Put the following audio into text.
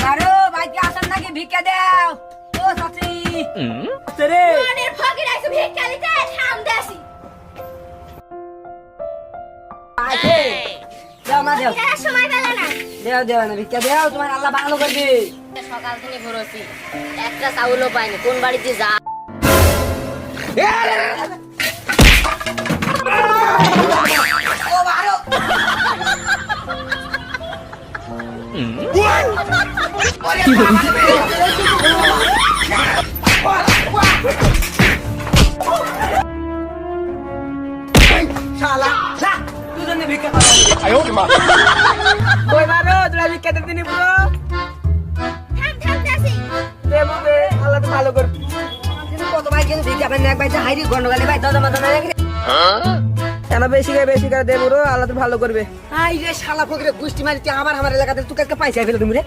আরো ভাইকে আসেন নাকি ভিক্ষা দাও ও সাথী রে মনের ফকির আইছো ভিক্ষা দিতে সামনে আসি আইছে দাও মা দাও এর সময় পেলে না দাও দাও না ভিক্ষা দাও তোমার আল্লাহ ভালো করবে সকাল থেকে ঘুরছি একটা চাউলও পাইনি কোন বাড়িতে যা ও বারো শালা যা দুজনে ভিক্ষা করো কই বারো তোরা ভিক্ষা দিতে নি পুরো থাম থাম যাসি দেবো বে আল্লাহ তো ভালো করবে কত ভাই কিন্তু ভিক্ষা পাই না এক ভাই যা হাইরি গন্ডগোলে ভাই দাদা মাথা না রেখে কেন বেশি করে দেবো আল্লাহ তো ভালো করবে আই রে শালা ফকিরে গুষ্টি মারিতে আমার এলাকাতে তুই কালকে পয়সা ফেলে তুমি রে